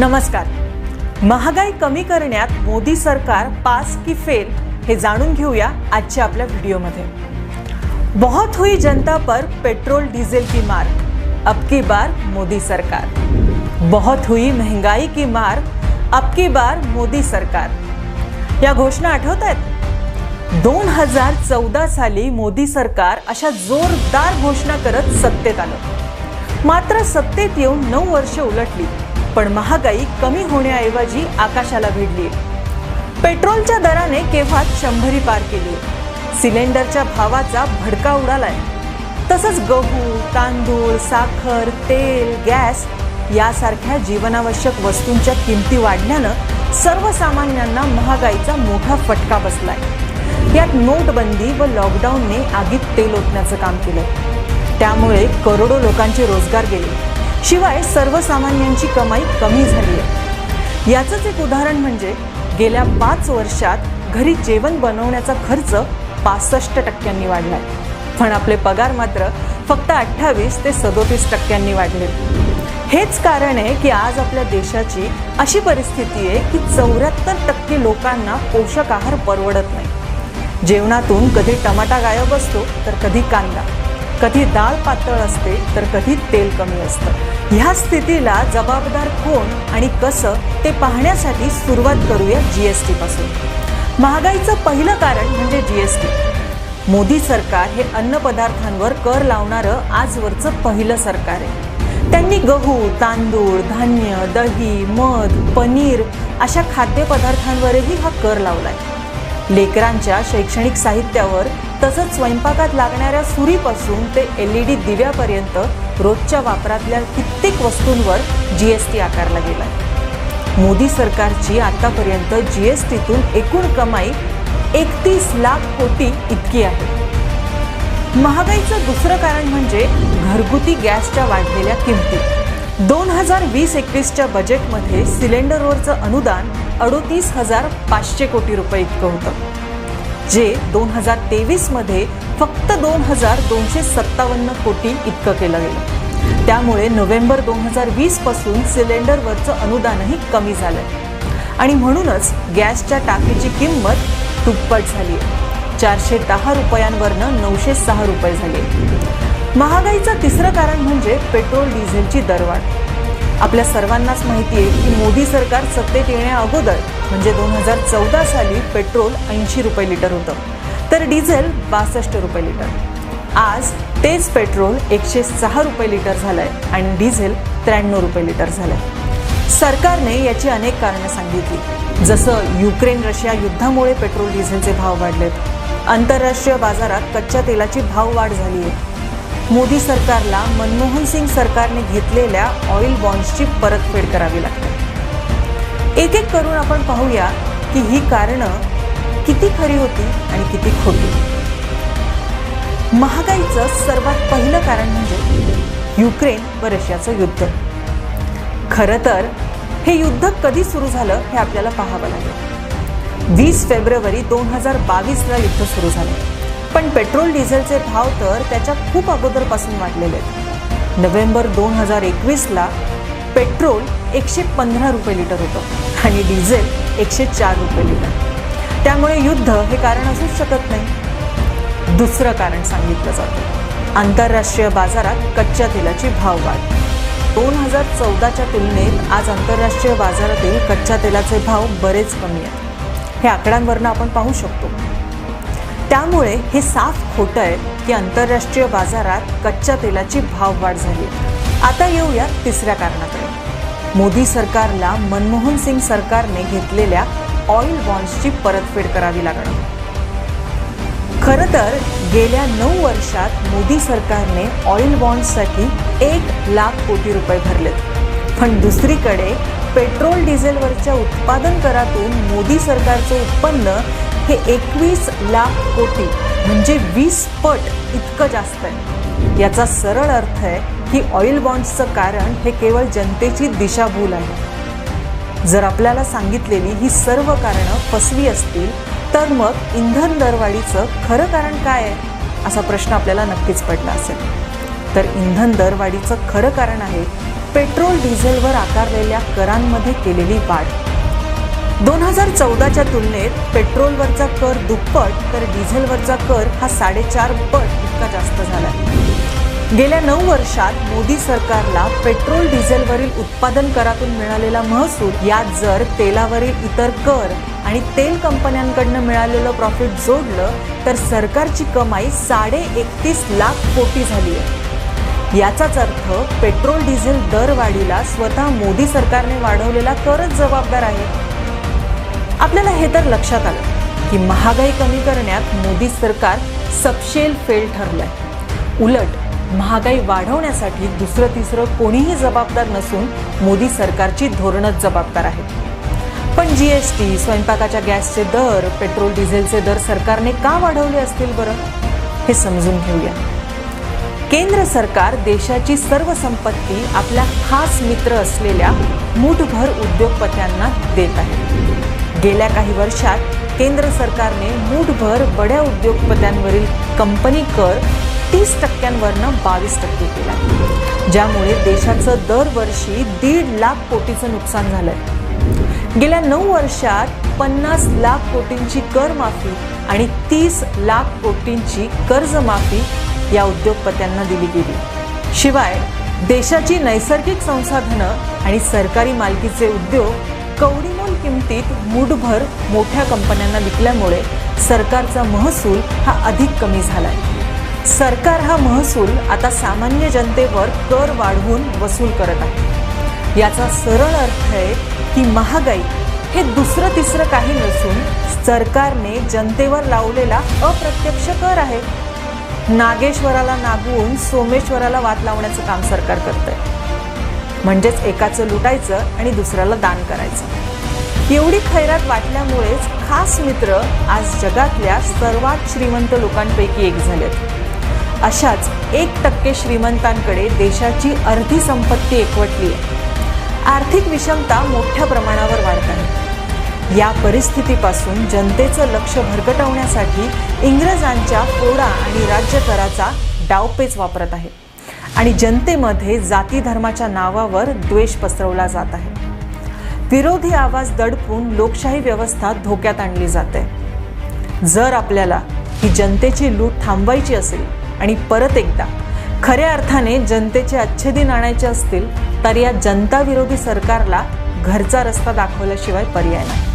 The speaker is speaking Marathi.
नमस्कार. महागाई कमी करण्यात मोदी सरकार पास की फेल हे जाणून घेऊया आजच्या आपल्या व्हिडिओमध्ये. बहुत हुई जनता पर पेट्रोल डीजल की मार, अब की बार मोदी सरकार. बहुत हुई महंगाई की मार, अब की बार मोदी सरकार. या घोषणा आठवत आहेत? 2014 साली मोदी सरकार अशा जोरदार घोषणा करत सत्तेत आलं. मात्र सत्तेत येऊन 9 वर्ष उलटली, पण महागाई कमी होण्याऐवजी आकाशाला भिडली. पेट्रोलच्या दराने केव्हा 100 पार केली. सिलेंडरच्या भावाचा भडका उडालाय. तसंच गहू, तांदूळ, साखर, तेल, गॅस यासारख्या जीवनावश्यक वस्तूंच्या किमती वाढल्यानं सर्वसामान्यांना महागाईचा मोठा फटका बसलाय. यात नोटबंदी व लॉकडाऊनने आगीत तेल ओतण्याचं काम केलं. त्यामुळे करोडो लोकांचे रोजगार गेले. शिवाय सर्वसामान्यांची कमाई कमी झाली आहे. याचंच एक उदाहरण म्हणजे गेल्या 5 वर्षात घरी जेवण बनवण्याचा खर्च 65% वाढलाय, पण आपले पगार मात्र फक्त 28 ते 37% वाढले. हेच कारण आहे की आज आपल्या देशाची अशी परिस्थिती आहे की 74% लोकांना पोषक आहार परवडत नाही. जेवणातून कधी टमाटा गायब असतो तर कधी कांदा, कधी डाळ पातळ असते तर कधी तेल कमी असतं. ह्या स्थितीला जबाबदार कोण आणि कसं ते पाहण्यासाठी सुरुवात करूया जीएसटी पासून. महागाईचं पहिलं कारण म्हणजे जीएसटी. मोदी सरकार हे अन्न पदार्थांवर कर लावणारं आजवरचं पहिलं सरकार आहे. त्यांनी गहू, तांदूळ, धान्य, दही, मध, पनीर अशा खाद्यपदार्थांवरही हा कर लावलाय. लेकरांच्या शैक्षणिक साहित्यावर तसंच स्वयंपाकात लागणाऱ्या सुरीपासून ते LED दिव्यापर्यंत रोजच्या वापरातल्या कित्येक वस्तूंवर जीएसटी आकारला गेलाय. मोदी सरकारची आतापर्यंत जीएसटीतून एकूण कमाई 31 लाख कोटी इतकी आहे. महागाईचं दुसरं कारण म्हणजे घरगुती गॅसच्या वाढलेल्या किमती. 2020-21च्या बजेटमध्ये सिलेंडरवरचं अनुदान 38,500 कोटी रुपये इतकं होतं, जे 2023मध्ये फक्त 2,257 कोटी इतकं केलं गेलं. त्यामुळे नोव्हेंबर 2020 पासून सिलेंडरवरचं अनुदानही कमी झालंय आणि म्हणूनच गॅसच्या टाकीची किंमत दुप्पट झाली आहे. 410 रुपयांवरनं 906 रुपये झाले. महागाईचं तिसरं कारण म्हणजे पेट्रोल डिझेलची दरवाढ. आपल्या सर्वांनाच माहिती आहे की मोदी सरकार सत्तेत येण्या अगोदर म्हणजे 2014 साली पेट्रोल 80 रुपये लिटर होतं, तर डिझेल 62 रुपये लिटर. आज तेच पेट्रोल 106 रुपये लिटर झालंय आणि डिझेल 93 रुपये लिटर झालंय. सरकारने याची अनेक कारणं सांगितली, जसं युक्रेन रशिया युद्धामुळे पेट्रोल डिझेलचे भाव वाढलेत. आंतरराष्ट्रीय बाजारात कच्च्या तेलाची भाववाढ झाली आहे. मोदी सरकारला मनमोहन सिंग सरकारने घेतलेल्या ऑइल बॉन्ड्सची परतफेड करावी लागते. एक एक करून आपण पाहूया की ही कारणं किती खरी होती आणि किती खोटी. महागाईचं सर्वात पहिलं कारण म्हणजे युक्रेन व रशियाचं युद्ध. खरं तर हे युद्ध कधी सुरू झालं हे आपल्याला पाहावं लागेल. 20 फेब्रुवारी 2022ला युद्ध सुरू झालं, पण पेट्रोल डिझेलचे भाव तर त्याच्या खूप अगोदरपासून वाढलेले आहेत. नोव्हेंबर 2021ला पेट्रोल 115 रुपये लिटर होतं आणि डिझेल 104 रुपये लिटर. त्यामुळे युद्ध हे कारण असूच शकत नाही. दुसरं कारण सांगितलं जातं, आंतरराष्ट्रीय बाजारात कच्च्या तेलाची भाववाढ. 2014च्या तुलनेत आज आंतरराष्ट्रीय बाजारातील कच्च्या तेलाचे भाव बरेच कमी आहेत. हे आकड्यांवरनं आपण पाहू शकतो. त्यामुळे हे साफ खोटं आहे की आंतरराष्ट्रीय बाजारात कच्च्या तेलाची भाववाढ झाली. आता येऊया तिसऱ्या कारणाकडे. मोदी सरकारला मनमोहन सिंग सरकारने घेतलेल्या ऑइल बॉन्ड्सची परतफेड करावी लागणार. खरं तर गेल्या 9 वर्षात मोदी सरकारने ऑइल बॉन्ड्ससाठी 1 लाख कोटी रुपये भरलेत, पण दुसरीकडे पेट्रोल डिझेलवरच्या उत्पादन करातून मोदी सरकारचं उत्पन्न हे 21 लाख कोटी म्हणजे 20 पट इतकं जास्त आहे. याचा सरळ अर्थ आहे की ऑइल बॉन्ड्सचं कारण हे केवळ जनतेची दिशाभूल आहे. जर आपल्याला सांगितलेली ही सर्व कारणं फसवी असतील तर मग इंधन दरवाढीचं खरं कारण काय आहे असा प्रश्न आपल्याला नक्कीच पडला असेल. तर इंधन दरवाढीचं खरं कारण आहे पेट्रोल डिझेलवर आकारलेल्या करांमध्ये केलेली वाढ. 2014च्या तुलनेत पेट्रोलवरचा कर दुप्पट तर डिझेलवरचा कर हा 4.5 पट इतका जास्त झाला. गेल्या 9 वर्षात मोदी सरकारला पेट्रोल डिझेलवरील उत्पादन करातून मिळालेला महसूल यात जर तेलावरील इतर कर आणि तेल कंपन्यांकडून मिळालेलं प्रॉफिट जोडलं तर सरकारची कमाई 31.5 लाख कोटी झाली आहे. याचाच अर्थ पेट्रोल डिझेल दरवाढीला स्वतः मोदी सरकारने वाढवलेला करच जबाबदार आहे. आपल्याला हे तर लक्षात आलं की महागाई कमी करण्यात मोदी सरकार सपशेल फेल ठरलंय. उलट महागाई वाढवण्यासाठी दुसरं तिसरं कोणीही जबाबदार नसून मोदी सरकारची धोरणच जबाबदार आहेत. पण GST, स्वयंपाकाच्या गॅसचे दर, पेट्रोल डिझेलचे दर सरकारने का वाढवले असतील बरं? हे समजून घेऊया. केंद्र सरकार देशाची सर्व संपत्ती आपल्या खास मित्र असलेल्या मूठभर उद्योगपत्यांना देत आहे. गेल्या काही वर्षात केंद्र सरकारने मूठभर बड्या उद्योगपत्यांवरील कंपनी कर 30% 22% केला, ज्यामुळे देशाचं दरवर्षी 1.5 लाख कोटीचं नुकसान झालंय. गेल्या 9 वर्षात 50 लाख कोटींची कर माफी आणि 30 लाख कोटींची कर्जमाफी या उद्योगपत्यांना दिली गेली. शिवाय देशाची नैसर्गिक संसाधनं आणि सरकारी मालकीचे उद्योग कवडीमोल किमतीत मूठभर मोठ्या कंपन्यांना विकल्यामुळे सरकारचा महसूल हा अधिक कमी झालाय. सरकार हा महसूल आता सामान्य जनतेवर कर वाढवून वसूल करत आहे. याचा सरळ अर्थ आहे की महागाई हे दुसरं तिसरं काही नसून सरकारने जनतेवर लावलेला अप्रत्यक्ष कर आहे. नागेश्वराला नागवून सोमेश्वराला वाट लावण्याचं काम सरकार करतंय. म्हणजेच एकाचं लुटायचं आणि दुसऱ्याला दान करायचं. एवढी खैरात वाटल्यामुळेच खास मित्र आज जगातल्या सर्वात श्रीमंत लोकांपैकी एक झालेत. अशाच 1% श्रीमंतांकडे देशाची अर्धी संपत्ती एकवटली आहे. आर्थिक विषमता मोठ्या प्रमाणावर वाढत आहे. या परिस्थितीपासून जनतेचं लक्ष भरकटवण्यासाठी इंग्रजांच्या फोडा आणि राज्यकराचा डावपेच वापरत आहे आणि जनतेमध्ये जाती धर्माच्या नावावर द्वेष पसरवला जात आहे. विरोधी आवाज दडपून लोकशाही व्यवस्था धोक्यात आणली जाते. जर आपल्याला ही जनतेची लूट थांबवायची असेल आणि परत एकदा खऱ्या अर्थाने जनतेचे अच्छे दिन आणायचे असतील तर या जनता विरोधी सरकारला घरचा रस्ता दाखवल्याशिवाय पर्याय नाही.